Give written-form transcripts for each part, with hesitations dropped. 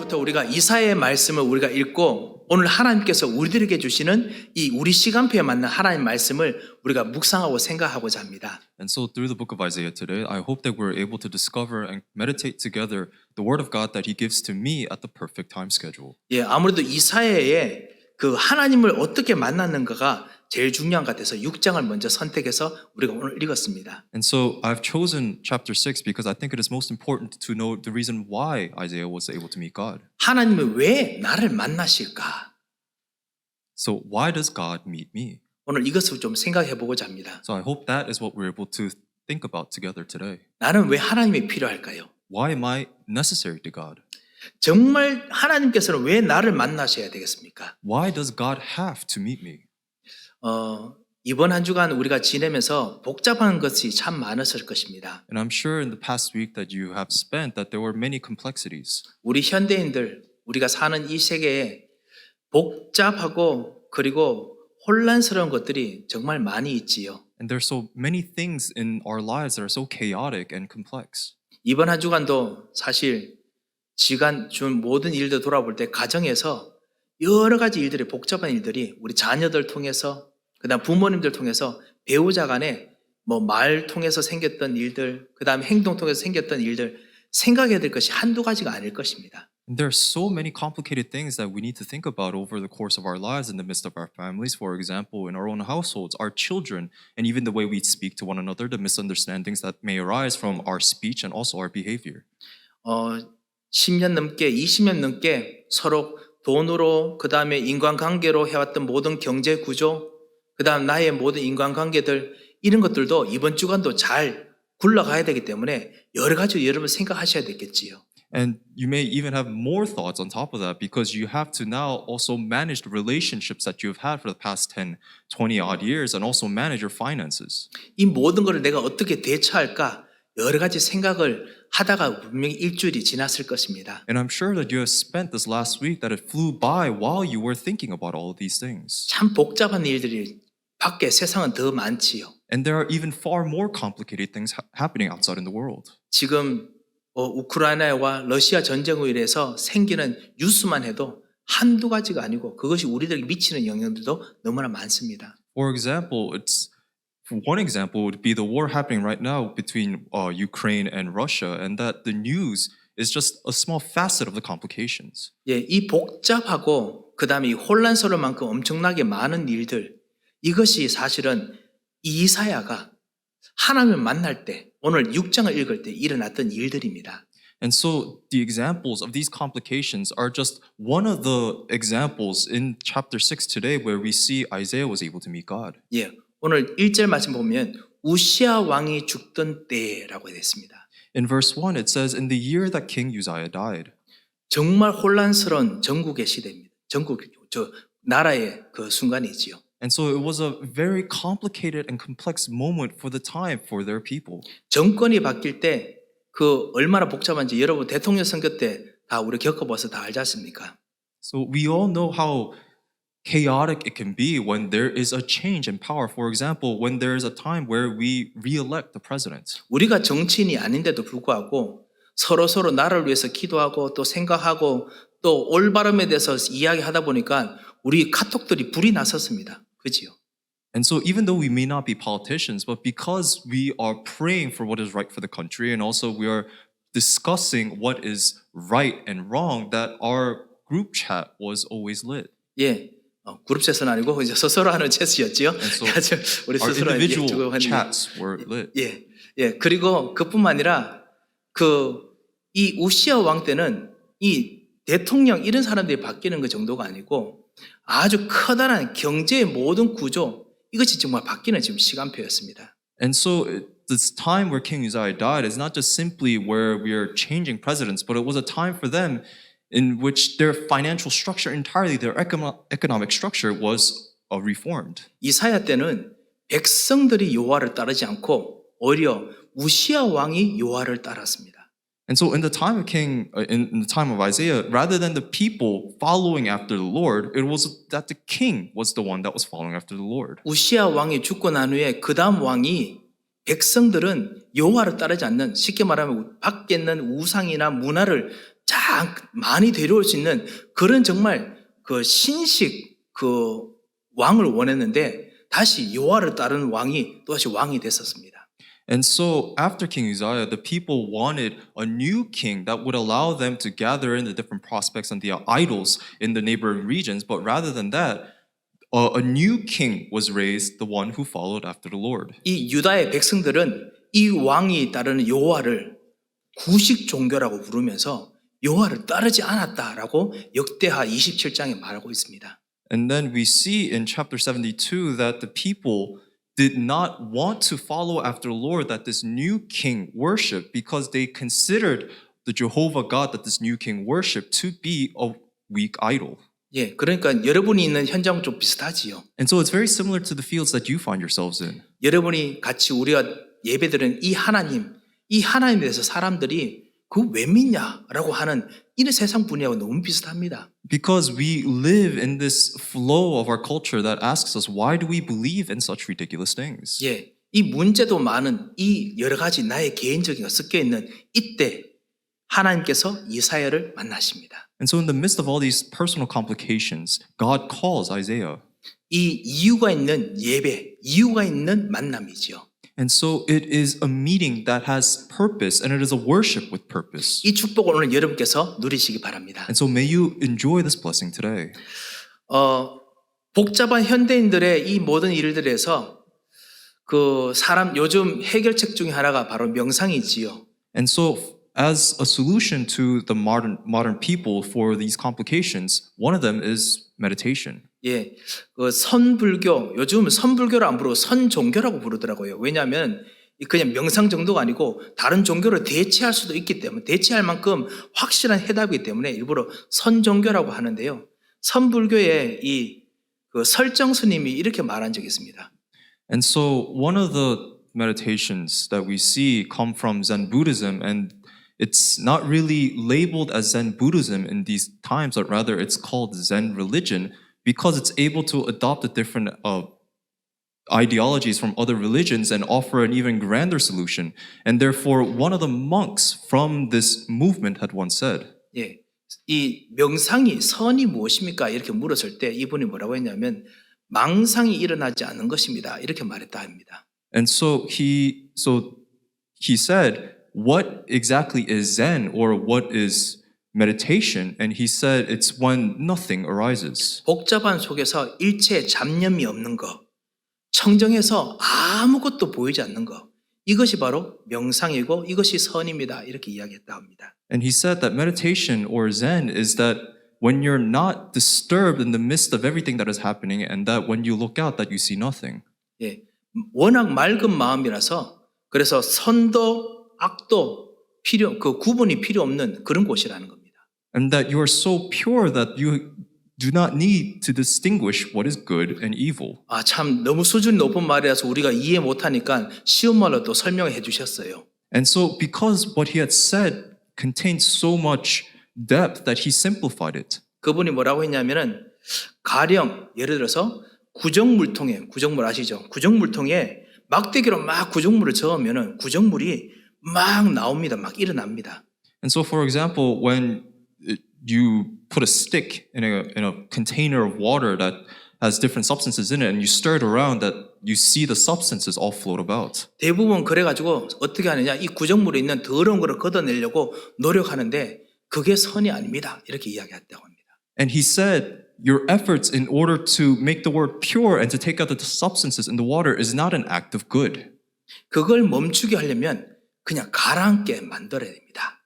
오늘부터 우리가 이사야의 말씀을 우리가 읽고 오늘 하나님께서 우리들에게 주시는 이 우리 시간표에 맞는 하나님의 말씀을 우리가 묵상하고 생각하고자 합니다. And so through the book of Isaiah today, I hope that we're able to discover and meditate together the word of God that he gives to me at the perfect time schedule. 예, 아무래도 이사야의 그 하나님을 어떻게 만났는가가 제일 중요한 것 같아서 6장을 먼저 선택해서 우리가 오늘 읽었습니다. And so I've chosen chapter 6 because I think it is most important to know the reason why Isaiah was able to meet God. 하나님은 왜 나를 만나실까? So why does God meet me? 오늘 이것을 좀 생각해 보고자 합니다. So I hope that is what we're able to think about together today. 나는 왜 하나님이 필요할까요? Why am I necessary to God? 정말 하나님께서는 왜 나를 만나셔야 되겠습니까? Why does God have to meet me? 이번 한 주간 우리가 지내면서 복잡한 것이 참 많았을 것입니다. And I'm sure in the past week that you have spent that there were many complexities. 우리 현대인들, 우리가 사는 이 세계에 복잡하고 그리고 혼란스러운 것들이 정말 많이 있지요. And there's so many things in our lives that are so chaotic and complex. 이번 한 주간도 사실 지간 준 모든 일들 돌아볼 때 가정에서 여러 가지 일들이 복잡한 일들이 우리 자녀들 통해서 그다음 부모님들 통해서 배우자 간에 뭐 말 통해서 생겼던 일들 그다음 행동 통해서 생겼던 일들 생각해야 될 것이 한두 가지가 아닐 것입니다. And there are so many complicated things that we need to think about over the course of our lives in the midst of our families. For example, in our own households, our children, and even the way we speak to one another, the misunderstandings that may arise from our speech and also our behavior. 10년 넘게 20년 넘게 서로 돈으로 그다음에 인간관계로 해왔던 모든 경제 구조 그다음 나의 모든 인간관계들 이런 것들도 이번 주간도 잘 굴러가야 되기 때문에 여러 가지 여러분 생각하셔야 되겠지요. And you may even have more thoughts on top of that because you have to now also manage the relationships that you've had for the past 10, 20 odd years and also manage your finances. 이 모든 것을 내가 어떻게 대처할까 여러 가지 생각을 하다가 분명히 일주일이 지났을 것입니다. And I'm sure that you have spent this last week that it flew by while you were thinking about all of these things. 참 복잡한 일들이 밖에 세상은 더 많지요. And there are even far more complicated things happening outside in the world. 지금 우크라이나와 러시아 전쟁으로 인해서 생기는 뉴스만 해도 한두 가지가 아니고 그것이 우리들에게 미치는 영향들도 너무나 많습니다. For one example would be the war happening right now between Ukraine and Russia, and that the news is just a small facet of the complications. 예, 이 복잡하고 그다음에 이 혼란스러울 만큼 엄청나게 많은 일들 이것이 사실은 이사야가 하나님을 만날 때 오늘 6장을 읽을 때 일어났던 일들입니다. And so the examples of these complications are just one of the examples in chapter 6 today where we see Isaiah was able to meet God. 예, 오늘 1절 말씀 보면 우시아 왕이 죽던 때라고 되어 있습니다. In verse 1 it says, in the year that King Uzziah died. 정말 혼란스러운 전국의 시대입니다. 나라의 그 순간이지요. And so it was a very complicated and complex moment for the time for their people. 정권이 바뀔 때 그 얼마나 복잡한지 여러분 대통령 선거 때 다 우리 겪어봐서 다 알지 않습니까? So we all know how chaotic it can be when there is a change in power. For example, when there is a time where we re-elect the president. 우리가 정치인이 아닌데도 불구하고 서로 나라를 위해서 기도하고 또 생각하고 또 올바름에 대해서 이야기하다 보니까 우리 카톡들이 불이 났었습니다. 그지요? And so even though we may not be politicians, but because we are praying for what is right for the country and also we are discussing what is right and wrong, that our group chat was always lit. 예, 그룹 챗은 아니고 이제 스스로 하는 챗이었지요. So 우리 our 스스로 individual chats were lit. 예. 그리고 그뿐만 아니라 이 우시아 왕 때는 이 대통령 이런 사람들이 바뀌는 그 정도가 아니고 아주 커다란 경제의 모든 구조 이것이 정말 바뀌는 지금 시간표였습니다. And so this time where King Uzziah died is not just simply where we are changing presidents, but it was a time for them in which their financial structure entirely, their economic structure was reformed. 이사야 때는 백성들이 여호와를 따르지 않고 오히려 우시아 왕이 여호와를 따랐습니다. And so in the time of Isaiah, rather than the people following after the Lord, it was that the king was the one that was following after the Lord. 우시아 왕이 죽고 난 후에 그 다음 왕이 백성들은 여호와를 따르지 않는 쉽게 말하면 밖에 있는 우상이나 문화를 많이 데려올 수 있는 그런 정말 그 신식 그 왕을 원했는데 다시 여호와를 따르는 왕이 또다시 왕이 됐었습니다. And so after King Uzziah, the people wanted a new king that would allow them to gather in the different prospects and the idols in the neighboring regions. But rather than that, a new king was raised, the one who followed after the Lord. 이 유다의 백성들은 이 왕이 따르는 여호와를 구식 종교라고 부르면서 여호와를 따르지 않았다라고 역대하 27장에 말하고 있습니다. And then we see in chapter 72 that the people did not want to follow after the Lord that this new king worshiped because they considered the Jehovah God that this new king worshiped to be a weak idol. 예, 그러니까 여러분이 있는 현장은 좀 비슷하지요. And so it's very similar to the fields that you find yourselves in. 여러분이 같이 우리가 예배드리는 이 하나님에 대해서 사람들이 그거 왜 믿냐라고 하는 이런 세상 분위기하고 너무 비슷합니다. Because we live in this flow of our culture that asks us, why do we believe in such ridiculous things? 예, 이 문제도 많은 이 여러 가지 나의 개인적인 거 섞여 있는 이때 하나님께서 이사야를 만나십니다. And so in the midst of all these personal complications, God calls Isaiah. 이 이유가 있는 예배, 이유가 있는 만남이지요. And so it is a meeting that has purpose and it is a worship with purpose. 이 축복을 오늘 여러분께서 누리시기 바랍니다. And so may you enjoy this blessing today. 복잡한 현대인들의 이 모든 일들에서 그 사람 요즘 해결책 중에 하나가 바로 명상이지요. And so as a solution to the modern people for these complications, one of them is meditation. 예, 그 선불교, 요즘 선불교를 안 부르고 선종교라고 부르더라고요. 왜냐하면 그냥 명상 정도가 아니고 다른 종교를 대체할 수도 있기 때문에 대체할 만큼 확실한 해답이기 때문에 일부러 선종교라고 하는데요. 선불교의 이 그 설정 스님이 이렇게 말한 적이 있습니다. And so one of the meditations that we see come from Zen Buddhism, and it's not really labeled as Zen Buddhism in these times, but rather it's called Zen religion because it's able to adopt the different ideologies from other religions and offer an even grander solution. And therefore, one of the monks from this movement had once said, 예, 이 명상이 선이 무엇입니까? 이렇게 물었을 때 이분이 뭐라고 했냐면 망상이 일어나지 않는 것입니다. 이렇게 말했다 합니다. and so he said, what exactly is Zen or what is meditation? And he said, it's when nothing arises. 복잡한 속에서 일체 잡념이 없는 것, 청정해서 아무것도 보이지 않는 것, 이것이 바로 명상이고 이것이 선입니다. 이렇게 이야기했다 합니다. And he said that meditation or Zen is that when you're not disturbed in the midst of everything that is happening and that when you look out that you see nothing. 예, 워낙 맑은 마음이라서 그래서 선도 악도 그 구분이 필요 없는 그런 곳이라는 겁니다. And that you are so pure that you do not need to distinguish what is good and evil. 아, 참 너무 수준 높은 말이라서 우리가 이해 못하니까 쉬운 말로 또 설명해 주셨어요. And so because what he had said contained so much depth that he simplified it. 그분이 뭐라고 했냐면은 가령 예를 들어서 구정물통에 구정물 아시죠? 구정물통에 막대기로 막 구정물을 저으면은 구정물이 막 나옵니다. 막 일어납니다. And so for example, when you put a stick in a container of water that has different substances in it and you stir it around, that you see the substances all float about. 대부분 그래가지고 어떻게 하느냐, 이 구정물에 있는 더러운 거를 걷어내려고 노력하는데 그게 선이 아닙니다. 이렇게 이야기했다고 합니다. And he said, your efforts in order to make the word pure and to take out the substances in the water is not an act of good. 그걸 멈추게 하려면 그냥 가라앉게 만들어야 됩니다.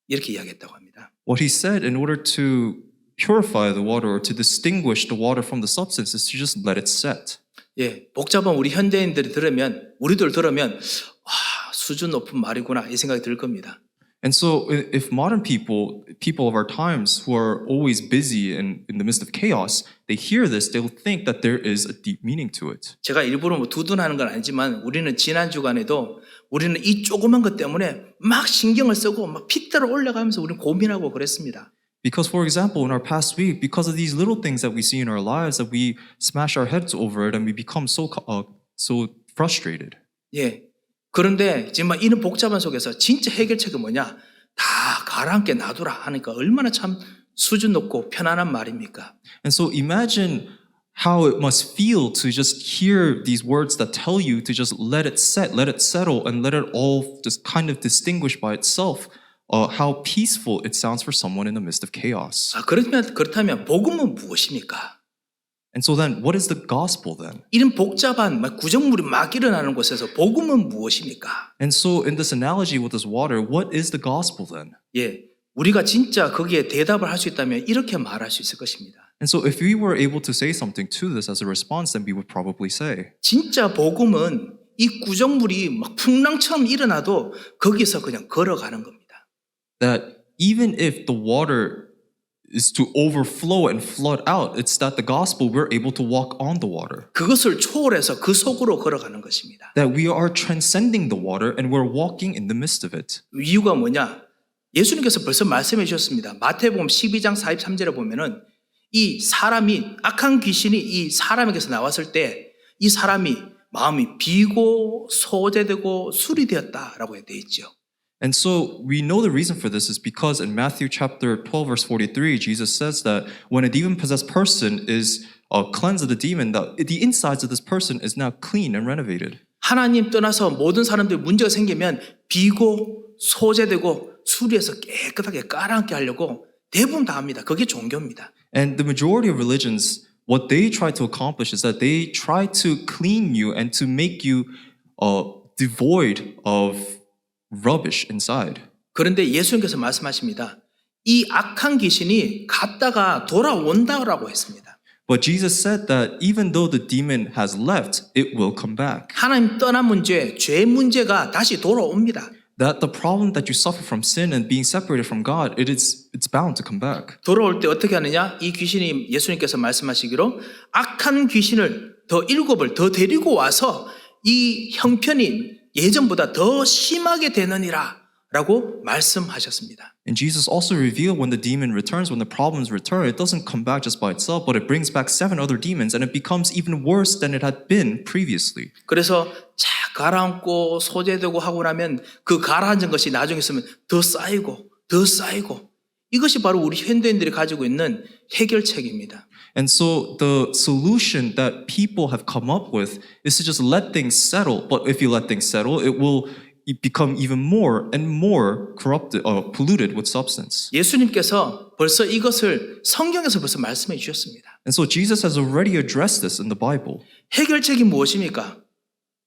이렇게 이야기했다고 합니다. What he said, in order to purify the water or to distinguish the water from the substance is to just let it set. 예, 복잡한 우리 현대인들이 들으면, 우리들 들으면 수준 높은 말이구나 이 생각이 들 겁니다. And so if modern people of our times who are always busy in the midst of chaos, they hear this, they'll think that there is a deep meaning to it. 제가 일부러 뭐 두둔하는 건 아니지만 우리는 지난 주간에도 우리는 이 조그만 것 때문에 막 신경을 쓰고 막 핏대로 올라가면서 우리는 고민하고 그랬습니다. Because, for example, in our past week, because of these little things that we see in our lives, that we smash our heads over it and we become so frustrated. 예. 그런데 정말 이런 복잡한 속에서 진짜 해결책은 뭐냐? 다 가라앉게 놔두라 하니까 얼마나 참 수준 높고 편안한 말입니까? And so imagine how it must feel to just hear these words that tell you to just let it set, let it settle, and let it all just kind of distinguish by itself how peaceful it sounds for someone in the midst of chaos. 그렇다면 복음은 무엇입니까? And so then, what is the gospel then? 이런 복잡한 구정물이 막 일어나는 곳에서 복음은 무엇입니까? And so, in this analogy with this water, what is the gospel then? 예, 우리가 진짜 거기에 대답을 할 수 있다면 이렇게 말할 수 있을 것입니다. And so, if we were able to say something to this as a response, then we would probably say, 진짜 복음은 이 구정물이 막 풍랑처럼 일어나도 거기서 그냥 걸어가는 겁니다. that even if the water is to overflow and flood out, it's that the gospel we're able to walk on the water. 그것을 초월해서 그 속으로 걸어가는 것입니다. That we are transcending the water and we're walking in the midst of it. 이유가 뭐냐? 예수님께서 벌써 말씀해 주셨습니다. 마태복음 12장 43절에 보면은 이 사람이 악한 귀신이 이 사람에게서 나왔을 때 이 사람이 마음이 비고 소재되고 술이 되었다라고 되어 있죠. And so we know the reason for this is because in Matthew chapter 12 verse 43, Jesus says that when a demon-possessed person is cleansed of the demon, the insides of this person is now clean and renovated. 하나님 떠나서 모든 사람들이 문제가 생기면 비고 소재되고 수리해서 깨끗하게 깔아앉게 하려고 대부분 다 합니다. 그게 종교입니다. And the majority of religions, what they try to accomplish is that they try to clean you and to make you devoid of rubbish inside. 그런데 예수님께서 말씀하십니다. 이 악한 귀신이 갔다가 돌아온다라고 했습니다. But Jesus said that even though the demon has left, it will come back. 하나님 떠난 문제, 죄 문제가 다시 돌아옵니다. That the problem that you suffer from sin and being separated from God, it's bound to come back. 돌아올 때 어떻게 하느냐? 이 귀신이 예수님께서 말씀하시기로 악한 귀신을 더 7을 더 데리고 와서 이 형편이 예전보다 더 심하게 되느니라 라고 말씀하셨습니다. And Jesus also revealed when the demon returns, when the problems return, it doesn't come back just by itself, but it brings back 7 other demons and it becomes even worse than it had been previously. 그래서 자 가라앉고 소재되고 하고 나면 그 가라앉은 것이 나중에 있으면 더 쌓이고 더 쌓이고 이것이 바로 우리 현대인들이 가지고 있는 해결책입니다. And so the solution that people have come up with is to just let things settle. But if you let things settle, it will become even more and more corrupted, polluted with substance. 예수님께서 벌써 이것을 성경에서 벌써 말씀해 주셨습니다. And so Jesus has already addressed this in the Bible. 해결책이 무엇입니까?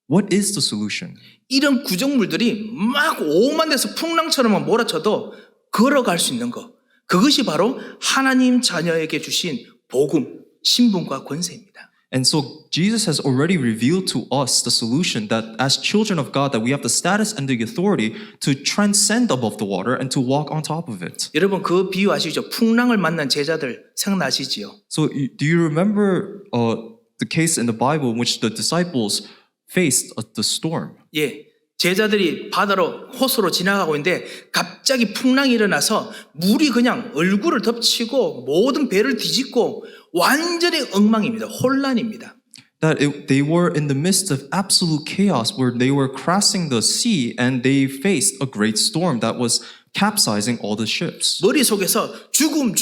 What is the solution? 이런 구정물들이 막 오만돼서 풍랑처럼 몰아쳐도 걸어갈 수 있는 것. 그것이 바로 하나님 자녀에게 주신 복음, 신분과 권세입니다. And so Jesus has already revealed to us the solution that as children of God that we have the status and the authority to transcend above the water and to walk on top of it. 여러분 그 비유 아시죠? 풍랑을 만난 제자들 생각나시지요? So do you remember the case in the Bible in which the disciples faced the storm? 예. 제자들이 바다로 호수로 지나가고 있는데 갑자기 풍랑이 일어나서 물이 그냥 얼굴을 덮치고 모든 배를 뒤집고 완전히 엉망입니다. 혼란입니다. That they were in the midst of absolute chaos where they were crossing the sea and they faced a great storm that was capsizing all the ships. 머릿속에서 죽음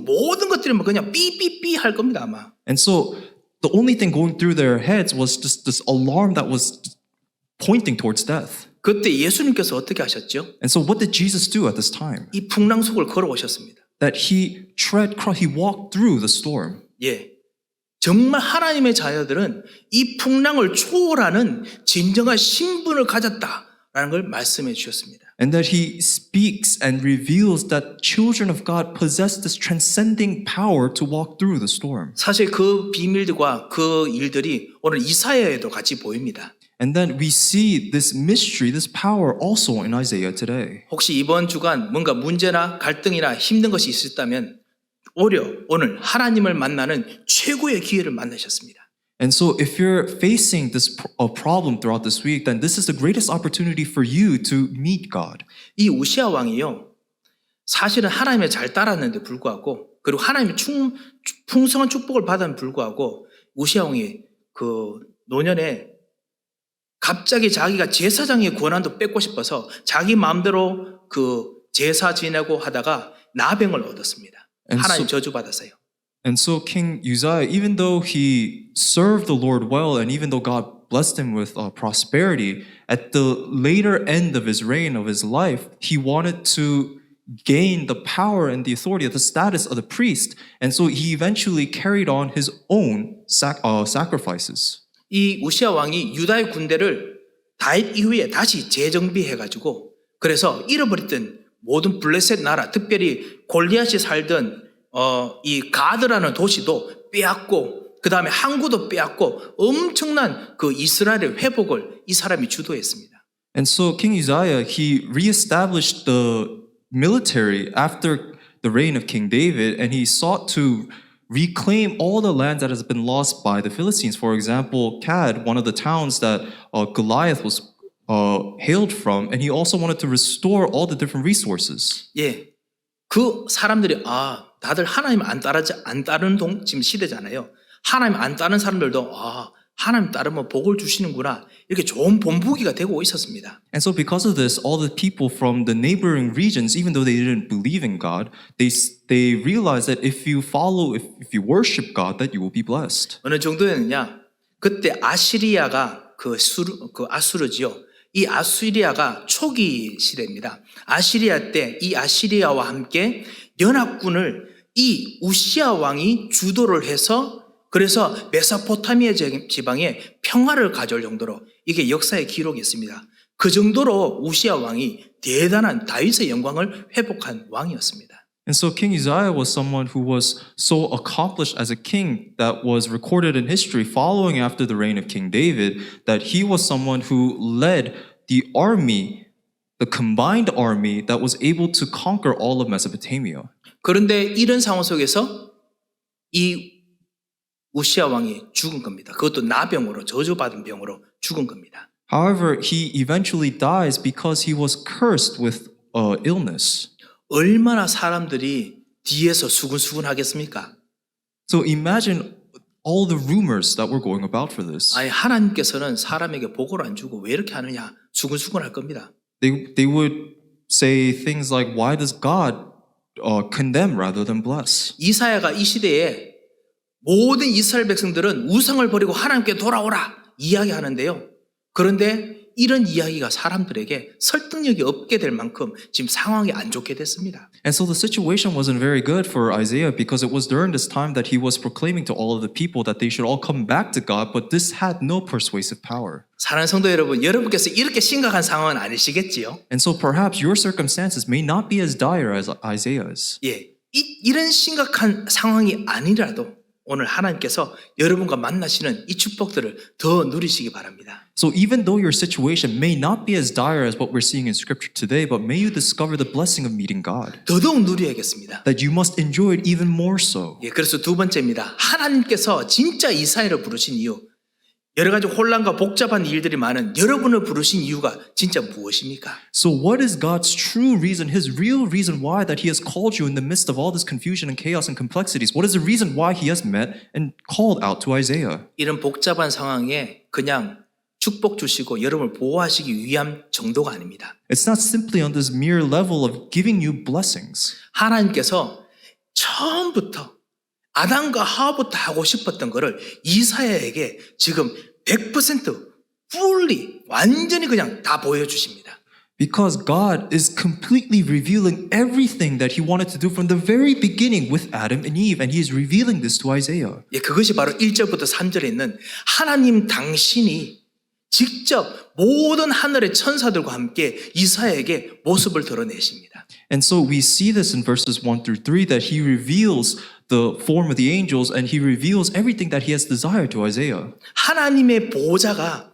모든 것들이 그냥 삐삐삐 할 겁니다 아마. And so the only thing going through their heads was just this alarm that was pointing towards death. 그때 예수님께서 어떻게 하셨죠? And so what did Jesus do at this time? 이 풍랑 속을 걸어오셨습니다. That he walked through the storm. 예. 정말 하나님의 자녀들은 이 풍랑을 초월하는 진정한 신분을 가졌다라는 걸 말씀해 주셨습니다. And that he speaks and reveals that children of God possess this transcending power to walk through the storm. 사실 그 비밀들과 그 일들이 오늘 이사야에도 같이 보입니다. And then we see this mystery, this power also in Isaiah today. 혹시 이번 주간 뭔가 문제나 갈등이나 힘든 것이 있었다면 오늘 하나님을 만나는 최고의 기회를 만나셨습니다. And so if you're facing this problem throughout this week, then this is the greatest opportunity for you to meet God. 이 우시아 왕이요. 사실은 하나님의 잘 따랐는데 불구하고 그리고 하나님의 풍성한 축복을 받은 불구하고 우시아 왕이 그 노년에 갑자기 자기가 제사장의 권한도 뺏고 싶어서 자기 마음대로 그 제사 지내고 하다가 나병을 얻었습니다. And 하나님 so- 저주받았어요. And so King Uzziah, even though he served the Lord well, and even though God blessed him with prosperity, at the later end of his reign, of his life, he wanted to gain the power and the authority, the status of the priest. And so he eventually carried on his own sacrifices. 이 우시아 왕이 유다의 군대를 다윗 이후에 다시 재정비해가지고 그래서 잃어버렸던 모든 블레셋 나라, 특별히 골리앗이 살던 이 가드라는 도시도 빼앗고 그 다음에 항구도 빼앗고 엄청난 그 이스라엘의 회복을 이 사람이 주도했습니다. And so King Uzziah, he reestablished the military after the reign of King David, and he sought to reclaim all the land that has been lost by the Philistines. For example, Gad, one of the towns that Goliath was hailed from, and he also wanted to restore all the different resources. 예, 그 사람들이 다들 하나님 안 따르는 지금 시대잖아요. 하나님 안 따르는 사람들도 하나님 따르면 복을 주시는구나 이렇게 좋은 본보기가 되고 있었습니다. And so because of this, all the people from the neighboring regions, even though they didn't believe in God, they realized that if you worship God, that you will be blessed. 어느 정도였느냐? 그때 아시리아가 아수르지요. 이 아시리아가 초기 시대입니다. 아시리아 때 이 아시리아와 함께 연합군을 이 우시아 왕이 주도를 해서 그래서 메소포타미아 지방에 평화를 가져올 정도로 이게 역사의 기록이 있습니다. 그 정도로 우시아 왕이 대단한 다윗의 영광을 회복한 왕이었습니다. And so King Uzziah was someone who was so accomplished as a king that was recorded in history following after the reign of King David, that he was someone who led the army, the combined army that was able to conquer all of Mesopotamia. 그런데 이런 상황 속에서 이 우시아 왕이 죽은 겁니다. 그것도 나병으로 저주받은 병으로 죽은 겁니다. However, he eventually dies because he was cursed with illness. 얼마나 사람들이 뒤에서 수근수근 하겠습니까? So imagine all the rumors that were going about for this. 아니 하나님께서는 사람에게 복을 안 주고 왜 이렇게 하느냐 수근수근 할 겁니다. They would say things like, why does God condemn rather than bless? 이사야가 이 시대에 모든 이스라엘 백성들은 우상을 버리고 하나님께 돌아오라 이야기하는데요. 그런데 이런 이야기가 사람들에게 설득력이 없게 될 만큼 지금 상황이 안 좋게 됐습니다. And so the situation wasn't very good for Isaiah because it was during this time that he was proclaiming to all of the people that they should all come back to God, but this had no persuasive power. 사랑하는 성도 여러분, 여러분께서 이렇게 심각한 상황은 아니시겠지요? And so perhaps your circumstances may not be as dire as Isaiah's. 예, 이런 심각한 상황이 아니라도 오늘 하나님께서 여러분과 만나시는 이 축복들을 더 누리시기 바랍니다. So even though your situation may not be as dire as what we're seeing in Scripture today, but may you discover the blessing of meeting God, 더더욱 누려야겠습니다. that you must enjoy it even more so. 예, 그래서 두 번째입니다. 하나님께서 진짜 이사야를 부르신 이유, 여러 가지 혼란과 복잡한 일들이 많은 여러분을 부르신 이유가 진짜 무엇입니까? So what is God's true reason, his real reason why that he has called you in the midst of all this confusion and chaos and complexities? What is the reason why he has met and called out to Isaiah? 이런 복잡한 상황에 그냥 축복 주시고 여러분을 보호하시기 위한 정도가 아닙니다. It's not simply on this mere level of giving you blessings. 하나님께서 처음부터 아담과 하와부터 하고 싶었던 거를 이사야에게 지금 100% fully 완전히 그냥 다 보여주십니다. Because God is completely revealing everything that he wanted to do from the very beginning with Adam and Eve, and he is revealing this to Isaiah. 예, 그것이 바로 1절부터 3절에 있는 하나님 당신이 직접 모든 하늘의 천사들과 함께 이사야에게 모습을 드러내십니다. And so we see this in verses 1 through 3 that he reveals the form of the angels and he reveals everything that he has desired to Isaiah. 하나님의 보호자가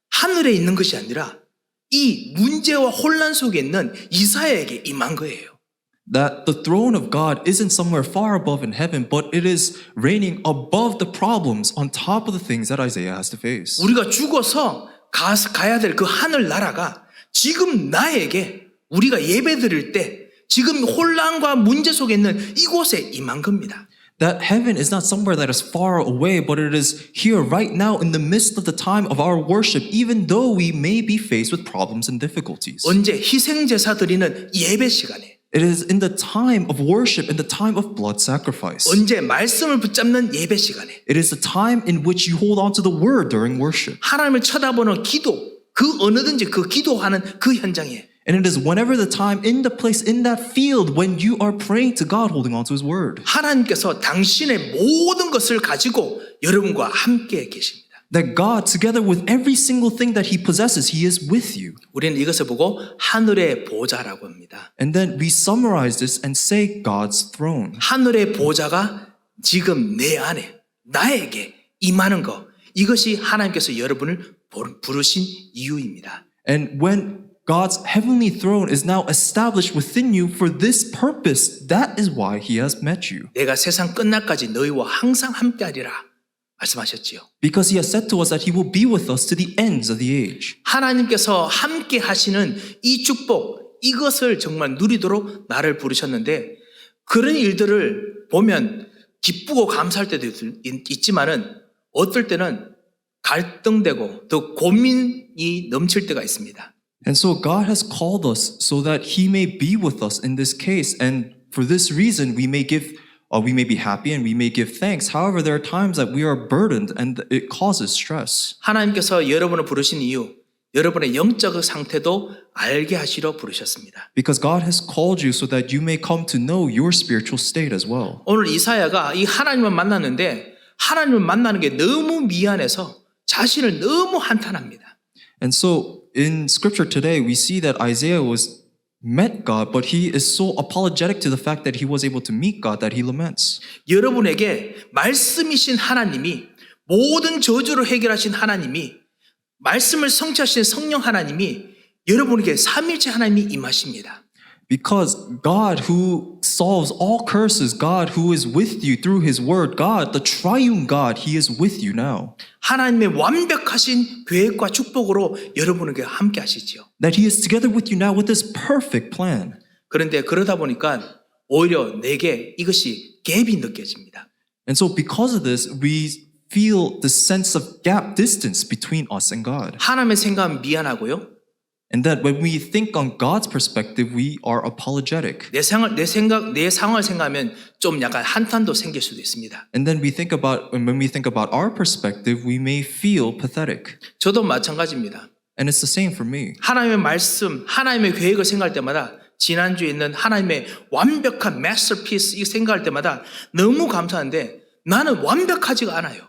하늘에 있는 것이 아니라 이 문제와 혼란 속에 있는 이사야에게 임한 거예요. That the throne of God isn't somewhere far above in heaven, but it is reigning above the problems on top of the things that Isaiah has to face. 우리가 죽어서 가야 될 그 하늘 나라가 지금 나에게 우리가 예배 드릴 때 지금 혼란과 문제 속에 있는 이곳에 임한 겁니다. That heaven is not somewhere that is far away, but it is here right now in the midst of the time of our worship, even though we may be faced with problems and difficulties. 언제 희생 제사 드리는 예배 시간에, It is in the time of worship, in the time of blood sacrifice. 언제 말씀을 붙잡는 예배 시간에, It is the time in which you hold on to the word during worship. 하나님을 쳐다보는 기도, 그 어느든지 그 기도하는 그 현장에 And it is whenever the time, in the place, in that field, when you are praying to God, holding on to His word, 하나님께서 당신의 모든 것을 가지고 여러분과 함께 계십니다. that God, together with every single thing that He possesses, He is with you. 우리는 이것을 보고 하늘의 보좌라고 합니다. And then we summarize this and say God's throne. 하늘의 보좌가 지금 내 안에 나에게 임하는 것, 이것이 하나님께서 여러분을 부르신 이유입니다. And when God's heavenly throne is now established within you for this purpose, that is why He has met you. 내가 세상 끝날까지 너희와 항상 함께하리라 말씀하셨지요. Because He has said to us that He will be with us to the ends of the age. 하나님께서 함께 하시는 이 축복, 이것을 정말 누리도록 나를 부르셨는데, 그런 일들을 보면 기쁘고 감사할 때도 있지만은 어떨 때는 갈등되고 또 고민이 넘칠 때가 있습니다. And so God has called us so that He may be with us in this case. And for this reason, we may be happy and we may give thanks. However, there are times that we are burdened and it causes stress. 하나님께서 여러분을 부르신 이유, 여러분의 영적 상태도 알게 하시려 부르셨습니다. Because God has called you so that you may come to know your spiritual state as well. 오늘 이사야가 이 하나님을 만났는데 하나님을 만나는 게 너무 미안해서 자신을 너무 한탄합니다. And so in scripture today, we see that Isaiah met God, but he is so apologetic to the fact that he was able to meet God that he laments. 여러분에게 말씀이신 하나님이, 모든 저주를 해결하신 하나님이, 말씀을 성취하신 성령 하나님이 여러분에게 삼일체 하나님이 임하십니다. Because God who solves all curses, God who is with you through His word, God, the triune God, He is with you now. 하나님의 완벽하신 계획과 축복으로 여러분에게 함께 하시지요. That He is together with you now with this perfect plan. 그런데 그러다 보니까 오히려 내게 이것이 갭이 느껴집니다. And so because of this, we feel the sense of gap, distance between us and God. 하나님의 생각은 미안하고요. And that when we think on God's perspective, we are apologetic. 내 상황을 생각하면 좀 약간 한탄도 생길 수도 있습니다. And then when we think about our perspective, we may feel pathetic. 저도 마찬가지입니다. And it's the same for me. 하나님의 말씀, 하나님의 계획을 생각할 때마다, 지난주에 있는 하나님의 완벽한 masterpiece 이 생각할 때마다 너무 감사한데 나는 완벽하지가 않아요.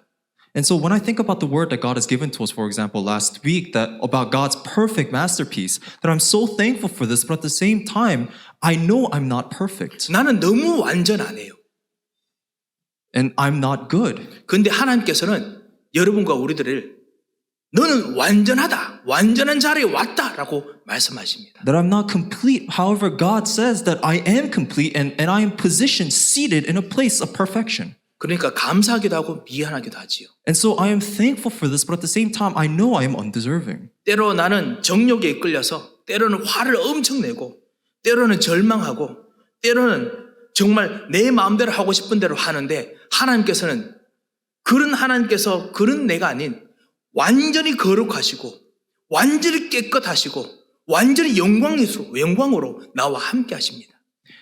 And so when I think about the word that God has given to us, for example, last week, that about God's perfect masterpiece, that I'm so thankful for this, but at the same time, I know I'm not perfect. 나는 너무 완전 안 해요. And I'm not good. 그런데 하나님께서는 여러분과 우리들을 너는 완전하다, 완전한 자리에 왔다라고 말씀하십니다. That I'm not complete. However, God says that I am complete and I am positioned, seated in a place of perfection. 그러니까 감사하기도 하고 미안하기도 하지요. And so I am thankful for this, but at the same time, I know I am undeserving. 때로 나는 정욕에 이끌려서 때로는 화를 엄청 내고 때로는 절망하고 때로는 정말 내 마음대로 하고 싶은 대로 하는데 하나님께서는 그런 내가 아닌 완전히 거룩하시고 완전히 깨끗하시고 완전히 영광으로 나와 함께 하십니다.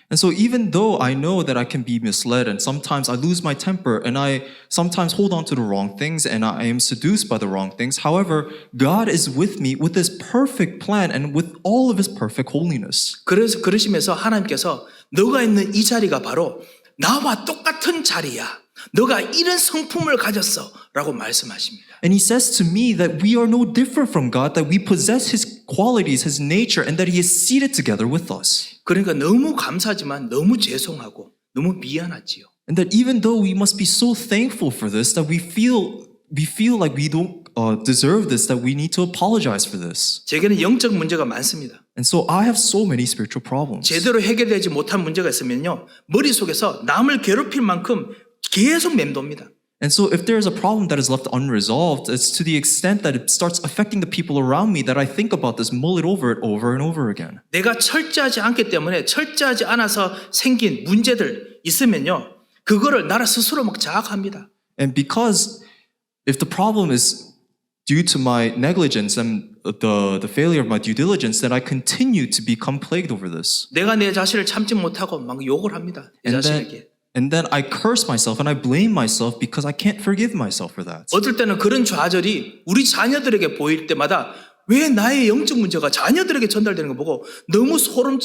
And so even though I know that I can be misled and sometimes I lose my temper and I sometimes hold on to the wrong things and I am seduced by the wrong things, however, God is with me with this perfect plan and with all of His perfect holiness. 그러시면서 하나님께서 너가 있는 이 자리가 바로 나와 똑같은 자리야. 너가 이런 성품을 가졌어 라고 말씀하십니다. And He says to me that we are no different from God, that we possess His qualities, His nature, and that He is seated together with us. 그러니까 너무 감사하지만 너무 죄송하고 너무 미안하지요. And that even though we must be so thankful for this, that we feel like we don't deserve this, that we need to apologize for this. 제게는 영적 문제가 많습니다. And so I have so many spiritual problems. 제대로 해결되지 못한 문제가 있으면요, 머릿속에서 남을 괴롭힐 만큼 계속 맴돕니다. And so if there is a problem that is left unresolved, it's to the extent that it starts affecting the people around me that I think about this, mull it over and over again. 내가 철저하지 않기 때문에 철저하지 않아서 생긴 문제들 있으면요, 그거를 나라 스스로 막 자학합니다. And because if the problem is due to my negligence and the failure of my due diligence, then I continue to become plagued over this. 내가 내 자신을 참지 못하고 막 욕을 합니다. 내 자신에게. And then I curse myself and I blame myself because I can't forgive myself for that. 어떨 때는 그런 좌절이 우리 자녀들에게 보일 때마다 왜 나의 영적 문제가 자녀들에게 전달되는 거 보고 너무 소름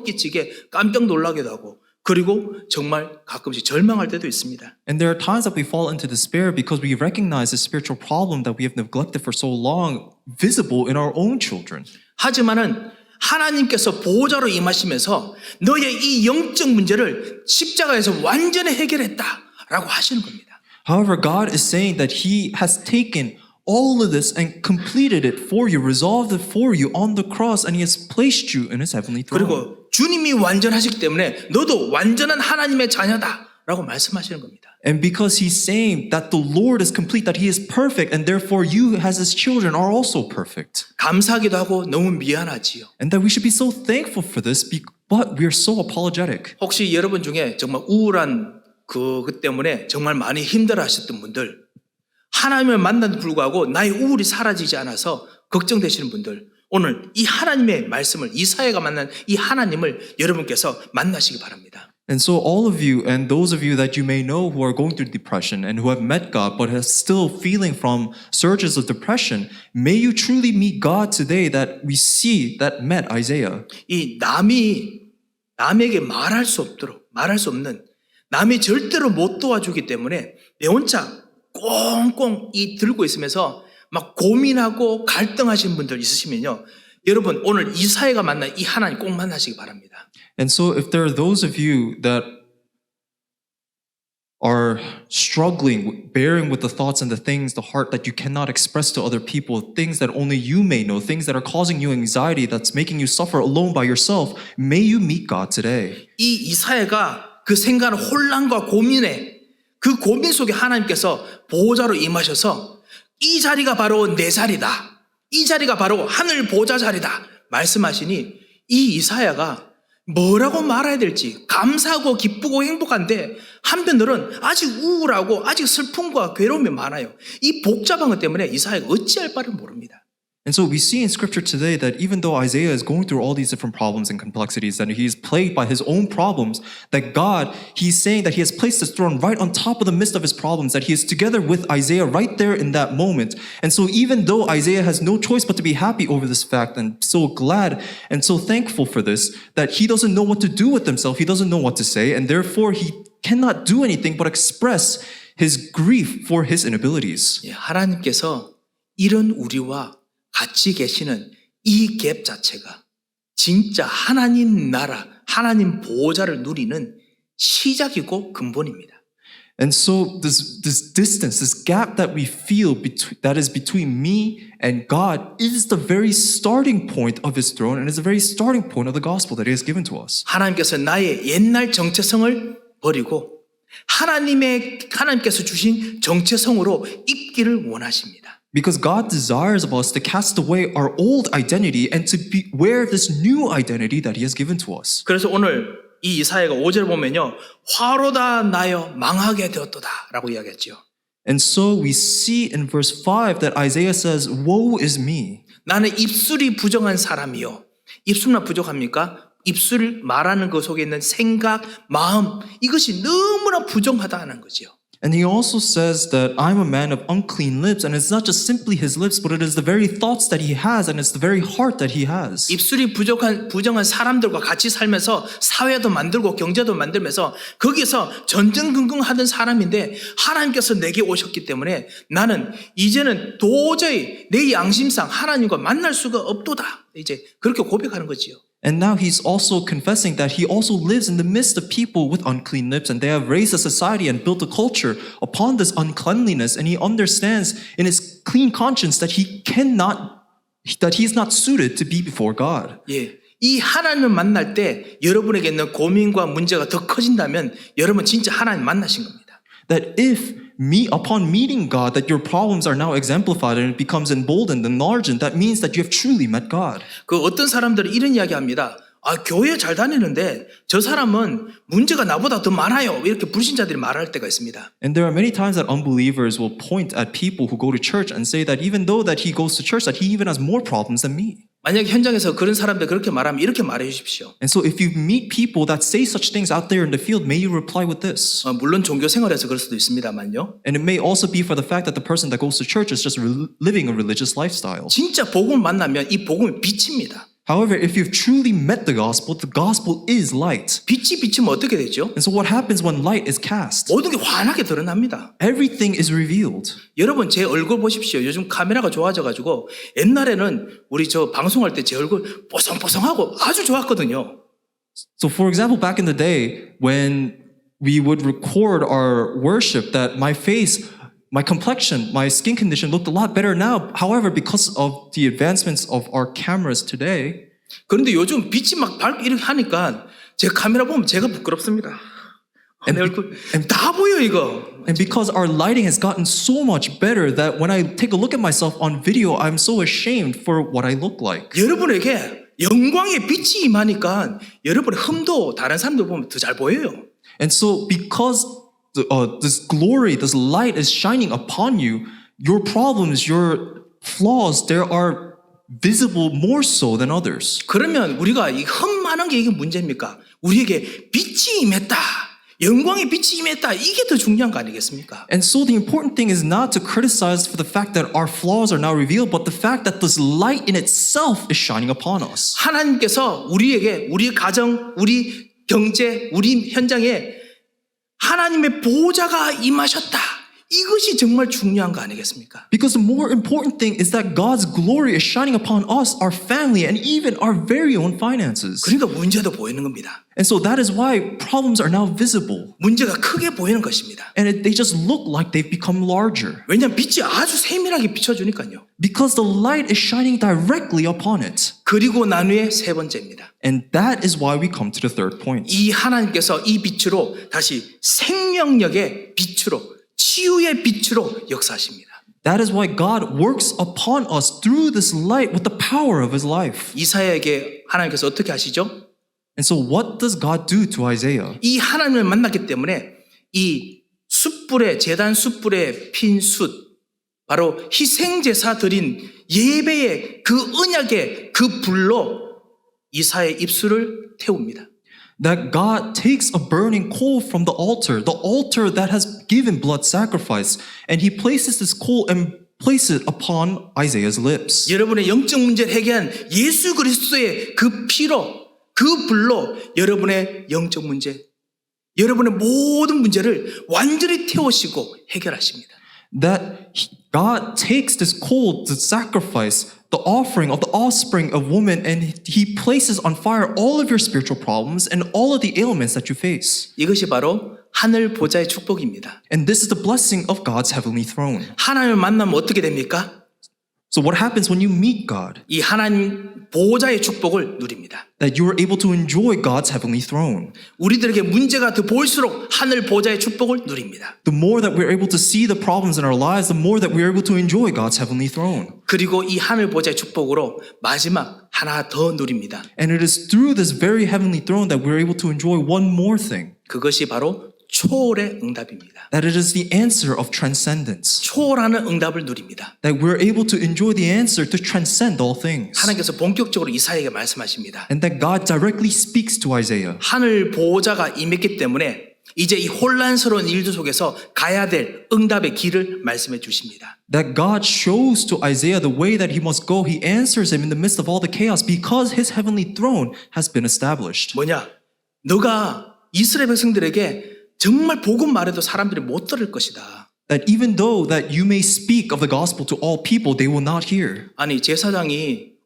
끼치게 깜짝 놀라기도 하고 그리고 정말 가끔씩 절망할 때도 있습니다. And there are times that we fall into despair because we recognize the spiritual problem that we have neglected for so long visible in our own children. 하지만은 하나님께서 보호자로 임하시면서 너의 이 영적 문제를 십자가에서 완전히 해결했다라고 하시는 겁니다. However, God is saying that He has taken all of this and completed it for you, resolved it for you on the cross, and He has placed you in His heavenly throne. 그리고 주님이 완전하시기 때문에 너도 완전한 하나님의 자녀다라고 말씀하시는 겁니다. And because He's saying that the Lord is complete, that He is perfect, and therefore you as His children are also perfect. 감사하기도 하고 너무 미안하지요. And that we should be so thankful for this, but we are so apologetic. 혹시 여러분 중에 정말 우울한 그 때문에 정말 많이 힘들어하셨던 분들, 하나님을 만나도 불구하고 나의 우울이 사라지지 않아서 걱정되시는 분들, 오늘 이 하나님의 말씀을 이사야가 만난 이 하나님을 여러분께서 만나시기 바랍니다. And so all of you and those of you that you may know who are going through depression and who have met God but are still feeling from surges of depression, may you truly meet God today that we see that met Isaiah. 이 남에게 말할 수 없는 남이 절대로 못 도와주기 때문에 내 혼자 꽁꽁 들고 있으면서 막 고민하고 갈등하시는 분들 있으시면요. 여러분 오늘 이사야가 만난 이 하나님 꼭 만나시기 바랍니다. And so if there are those of you that are struggling, bearing with the thoughts and the things, the heart that you cannot express to other people, things that only you may know, things that are causing you anxiety, that's making you suffer alone by yourself, may you meet God today. 이 이사야가 그 생각하는 혼란과 고민에 그 고민 속에 하나님께서 보호자로 임하셔서 이 자리가 바로 내 자리다. 이 자리가 바로 하늘 보호자 자리다. 말씀하시니 이 이사야가 뭐라고 말해야 될지 감사하고 기쁘고 행복한데 한편으로는 아직 우울하고 아직 슬픔과 괴로움이 많아요. 이 복잡한 것 때문에 이사야가 어찌할 바를 모릅니다. And so we see in scripture today that even though Isaiah is going through all these different problems and complexities and he is plagued by his own problems, that God, he's saying that he has placed his throne right on top of the midst of his problems, that he is together with Isaiah right there in that moment. And so even though Isaiah has no choice but to be happy over this fact and so glad and so thankful for this, that he doesn't know what to do with himself, he doesn't know what to say, and therefore he cannot do anything but express his grief for his inabilities. 하나님께서 이런 우리와 같이 계시는 이 갭 자체가 진짜 하나님 나라, 하나님 보호자를 누리는 시작이고 근본입니다. And so this distance, this gap that we feel that is between me and God is the very starting point of His throne and is the very starting point of the gospel that He has given to us. 하나님께서 나의 옛날 정체성을 버리고 하나님께서 주신 정체성으로 있기를 원하십니다. Because God desires of us to cast away our old identity and to wear this new identity that He has given to us. 그래서 오늘 이 이사야가 5절 보면요. 화로다 나여 망하게 되었도다 라고 이야기했죠. And so we see in verse 5 that Isaiah says, woe is me. 나는 입술이 부정한 사람이요. 입술만 부족합니까? 입술 말하는 것 속에 있는 생각, 마음 이것이 너무나 부정하다는 거죠. And he also says that I'm a man of unclean lips, and it's not just simply his lips, but it is the very thoughts that he has, and it's the very heart that he has. 입술이 부정한 사람들과 같이 살면서 사회도 만들고 경제도 만들면서 거기서 전전긍긍하던 사람인데 하나님께서 내게 오셨기 때문에 나는 이제는 도저히 내 양심상 하나님과 만날 수가 없도다. 이제 그렇게 고백하는 거지요. And now he's also confessing that he also lives in the midst of people with unclean lips, and they have raised a society and built a culture upon this uncleanliness, and he understands in his clean conscience that he is not suited to be before God. 예. 이 하나님을 만날 때 여러분에게 있는 고민과 문제가 더 커진다면 여러분 진짜 하나님 만나신 겁니다. That if upon meeting God, that your problems are now exemplified and it becomes emboldened, enlarged, that means that you have truly met God. 그 어떤 사람들은 이런 이야기합니다. 아, 교회 잘 다니는데 저 사람은 문제가 나보다 더 많아요. 이렇게 불신자들이 말할 때가 있습니다. And there are many times that unbelievers will point at people who go to church and say that even though that he goes to church, that he even has more problems than me. 만약에 현장에서 그런 사람들 그렇게 말하면 이렇게 말해 주십시오. And so if you meet people that say such things out there in the field, may you reply with this. 물론 종교 생활에서 그럴 수도 있습니다만요. And it may also be for the fact that the person that goes to church is just living a religious lifestyle. 진짜 복음을 만나면 이 복음이 빛입니다. However, if you've truly met the gospel is light. 빛이 비치면 어떻게 되죠? And so what happens when light is cast? 모든 게 환하게 드러납니다. Everything is revealed. 여러분 제 얼굴 보십시오. 요즘 카메라가 좋아져가지고 옛날에는 우리 저 방송할 때 제 얼굴 뽀송뽀송하고 아주 좋았거든요. So for example, back in the day when we would record our worship, that my face, my complexion, my skin condition looked a lot better now. However, because of the advancements of our cameras today, 그런데 요즘 빛이 막 밝게 이렇게 하니까 제 카메라 보면 제가 부끄럽습니다. 내 얼굴 다 보여 이거. and because our lighting has gotten so much better that when I take a look at myself on video, I'm so ashamed for what I look like. 여러분에게 영광의 빛이 임하니까 여러분의 흠도 다른 사람들 보면 더 잘 보여요. And so because this glory, this light is shining upon you, your problems, your flaws, there are visible more so than others. 그러면 우리가 이 흠 많은 게 이게 문제입니까? 우리에게 빛이 임했다. 영광의 빛이 임했다. 이게 더 중요한 거 아니겠습니까? And so the important thing is not to criticize for the fact that our flaws are now revealed, but the fact that this light in itself is shining upon us. 하나님께서 우리에게 우리 가정, 우리 경제, 우리 현장에 하나님의 보호자가 임하셨다. 이것이 정말 중요한 거 아니겠습니까? Because the more important thing is that God's glory is shining upon us, our family, and even our very own finances. 그러니까 문제도 보이는 겁니다. And so that is why problems are now visible. 문제가 크게 보이는 것입니다. And they just look like they've become larger. 왜냐하면 빛이 아주 세밀하게 비춰주니까요. Because the light is shining directly upon it. 그리고 난 후에 세 번째입니다. And that is why we come to the third point. 이 하나님께서 이 빛으로 다시 생명력의 빛으로 치유의 빛으로 역사하십니다. That is why God works upon us through this light with the power of His life. 이사야에게 하나님께서 어떻게 하시죠? And so what does God do to Isaiah? 이 하나님을 만났기 때문에 이 숯불에 제단 숯불에 핀 숯 바로 희생제사 드린 예배의 그 언약의 그 불로 이사야의 입술을 태웁니다. That God takes a burning coal from the altar that has given blood sacrifice, and He places this coal and places it upon Isaiah's lips. 여러분의 영적 문제를 해결한 예수 그리스도의 그 피로 그 불로 여러분의 영적 문제, 여러분의 모든 문제를 완전히 태우시고 해결하십니다. That God takes this coal, the sacrifice, the offering of the offspring of woman, and He places on fire all of your spiritual problems and all of the ailments that you face. 이것이 바로 하늘 보좌의 축복입니다. And this is the blessing of God's heavenly throne. 하나님을 만나면 어떻게 됩니까? So what happens when you meet God? 이 하나님 보호자의 축복을 누립니다. That you are able to enjoy God's heavenly throne. 우리들에게 문제가 더 보일수록 하늘 보호자의 축복을 누립니다. The more that we're able to see the problems in our lives, the more that we're able to enjoy God's heavenly throne. 그리고 이 하늘 보호자의 축복으로 마지막 하나 더 누립니다. And it is through this very heavenly throne that we're able to enjoy one more thing. 그것이 바로 초월의 응답입니다. That it is the answer of transcendence. 초월하는 응답을 누립니다. That we're able to enjoy the answer to transcend all things. 하나님께서 본격적으로 이사야에게 말씀하십니다. And that God directly speaks to Isaiah. 하늘 보호자가 임했기 때문에 이제 이 혼란스러운 일들 속에서 가야 될 응답의 길을 말씀해 주십니다. That God shows to Isaiah the way that he must go. He answers him in the midst of all the chaos because his heavenly throne has been established. 뭐냐? 너가 이스라엘 백성들에게 정말 복음 말해도 사람들이 못 들을 것이다. That even though that you may speak of the gospel to all people, they will not hear. 아니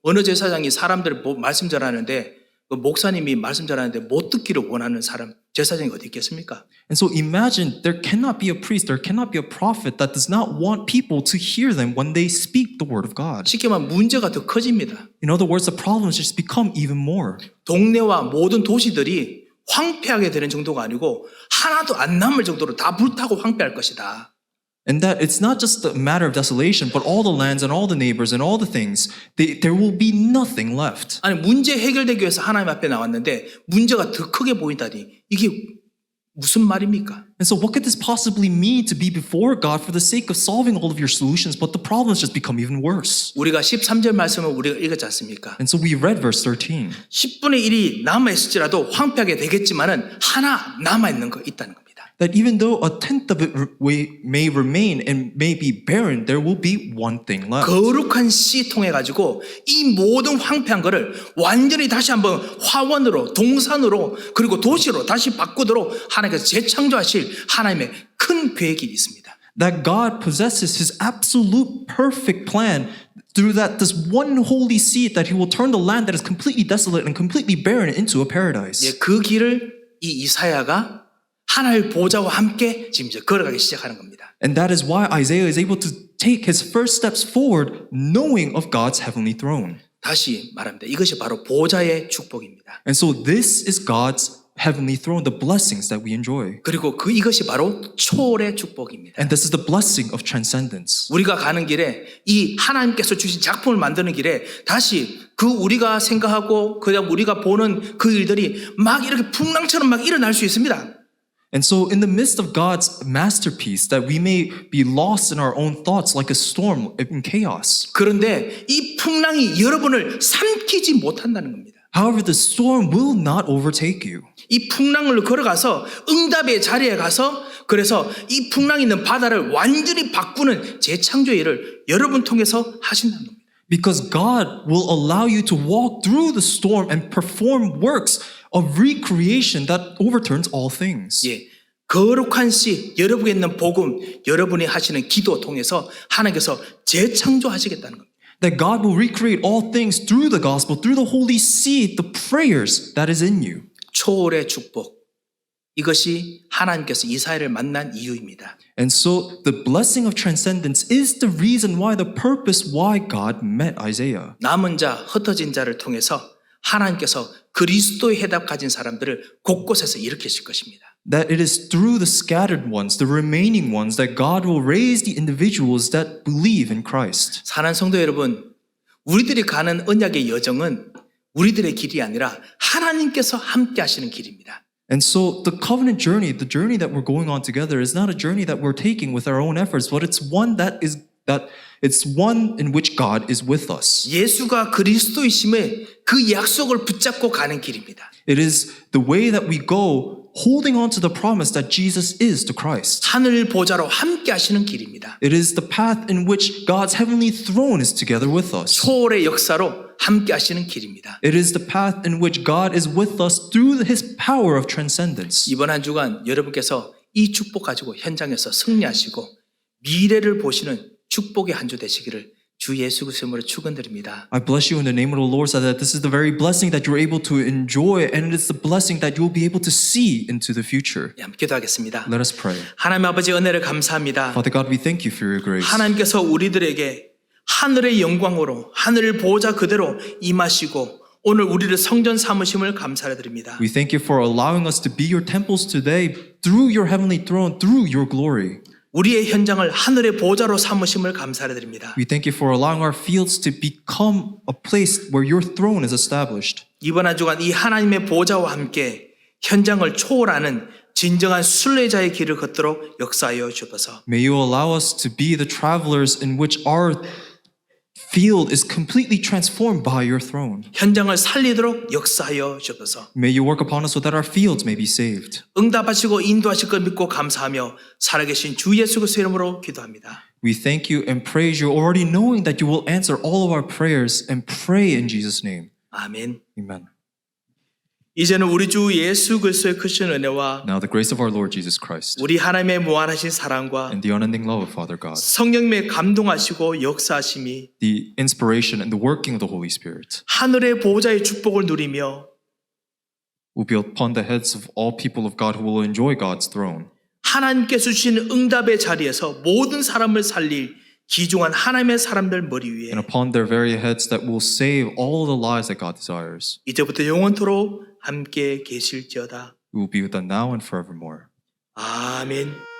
어느 제사장이 사람들 말씀 전하는데 그 목사님이 말씀 전하는데 못 듣기를 원하는 사람 제사장이 어디 있겠습니까? And so imagine there cannot be a priest, there cannot be a prophet that does not want people to hear them when they speak the word of God. 쉽게 말하면 문제가 더 커집니다. In other words, the problems just become even more. 동네와 모든 도시들이 황폐하게 되는 정도가 아니고 하나도 안 남을 정도로 다 불타고 황폐할 것이다. And that it's not just a matter of desolation, but all the lands and all the neighbors and all the things, there will be nothing left. 아니 문제 해결되기 위해서 하나님 앞에 나왔는데 문제가 더 크게 보인다니 이게 무슨 말입니까? And so what could this possibly mean to be before God for the sake of solving all of your solutions, but the problems just become even worse? 우리가 13절 말씀을 우리가 읽었지 않습니까? And so we read verse 13. 10분의 1이 남아있을지라도 황폐하게 되겠지만은 하나 남아있는 거 있다는 겁니다. That even though a tenth of it may remain and may be barren, there will be one thing left. 거룩한 씨 통해 가지고 이 모든 황폐한 거를 완전히 다시 한번 화원으로 동산으로 그리고 도시로 다시 바꾸도록 하나님께서 재창조하실 하나님의 큰 계획이 있습니다. That God possesses his absolute perfect plan through that this one holy seed that he will turn the land that is completely desolate and completely barren into a paradise. 예, 그 길을 이 이사야가 하나님의 보좌와 함께 지금 이제 걸어가기 시작하는 겁니다. And that is why Isaiah is able to take his first steps forward knowing of God's heavenly throne. 다시 말합니다. 이것이 바로 보좌의 축복입니다. And so this is God's heavenly throne, the blessings that we enjoy. 그리고 이것이 바로 초월의 축복입니다. And this is the blessing of transcendence. 우리가 가는 길에 이 하나님께서 주신 작품을 만드는 길에 다시 그 우리가 생각하고 그다음 우리가 보는 그 일들이 막 이렇게 풍랑처럼 막 일어날 수 있습니다. And so in the midst of God's masterpiece, that we may be lost in our own thoughts like a storm in chaos. 그런데 이 풍랑이 여러분을 삼키지 못한다는 겁니다. However, the storm will not overtake you. 이 풍랑을 걸어가서 응답의 자리에 가서 그래서 이 풍랑이 있는 바다를 완전히 바꾸는 재창조의 일을 여러분 통해서 하신다는 겁니다. Because God will allow you to walk through the storm and perform works of recreation that overturns all things. 예, 거룩한 씨, 여러분에 있는 복음, 여러분이 하시는 기도 통해서 하나님께서 재창조하시겠다는 겁니다. That God will recreate all things through the gospel, through the holy seed, the prayers that is in you. 초월의 축복. 이것이 하나님께서 이사야를 만난 이유입니다. And so the blessing of transcendence is the reason why, the purpose why God met Isaiah. 남은 자, 흩어진 자를 통해서 하나님께서 그리스도의 해답 가진 사람들을 곳곳에서 일으키실 것입니다. That it is through the scattered ones, the remaining ones, that God will raise the individuals that believe in Christ. 사랑하는 성도 여러분, 우리들이 가는 언약의 여정은 우리들의 길이 아니라 하나님께서 함께 하시는 길입니다. And so the covenant journey, the journey that we're going on together, is not a journey that we're taking with our own efforts, but it's one it's one in which God is with us. 예수가 그리스도이심의 그 약속을 붙잡고 가는 길입니다. It is the way that we go holding on to the promise that Jesus is the Christ. 하늘 보좌로 함께 하시는 길입니다. It is the path in which God's heavenly throne is together with us. 초월의 역사로 함께 하시는 길입니다. It is the path in which God is with us through his power of transcendence. 이번 한 주간 여러분께서 이 축복 가지고 현장에서 승리하시고 미래를 보시는 축복의 한 주 되시기를 주 예수 그리스도로 축원드립니다. I bless you in the name of the Lord, so that this is the very blessing that you're able to enjoy, and it is the blessing that you'll be able to see into the future. 예, 함께 기도하겠습니다. Let us pray. 하나님 아버지 은혜를 감사합니다. Father God, we thank you for your grace. 하나님께서 우리들에게 하늘의 영광으로 하늘 보좌 그대로 임하시고 오늘 우리를 성전 삼으심을 감사를 드립니다. We thank you for allowing us to be your temples today through your heavenly throne, through your glory. 우리의 현장을 하늘의 보좌로 삼으심을 감사를 드립니다. We thank you for allowing our fields to become a place where your throne is established. 이번 한 주간 이 하나님의 보좌와 함께 현장을 초월하는 진정한 순례자의 길을 걷도록 역사하여 주옵소서. May you allow us to be the travelers in which our field is completely transformed by your throne. 현장을 살리도록 역사하여 주옵소서. May you work upon us so that our fields may be saved. 응답하시고 인도하실 걸 믿고 감사하며 살아계신 주 예수 그리스도 이름으로 기도합니다. We thank you and praise you, already knowing that you will answer all of our prayers, and pray in Jesus' name. 아멘. Amen. 이제는 우리 주 예수 그리스도의 크신 은혜와 Now the grace of our Lord Jesus Christ 우리 하나님의 무한하신 사랑과 and the unending love of Father God, 성령님의 감동하시고 역사하심이 the inspiration and the working of the Holy Spirit 하늘의 보호자의 축복을 누리며 will be upon the heads of all people of God who will enjoy God's throne. 하나님께서 주신 응답의 자리에서 모든 사람을 살릴 귀중한 하나님의 사람들 머리 위에 And upon their very heads that will save all the lives that God desires. 이제부터 영원토록 함께 계실지어다. We will be with them now and forevermore. 아멘.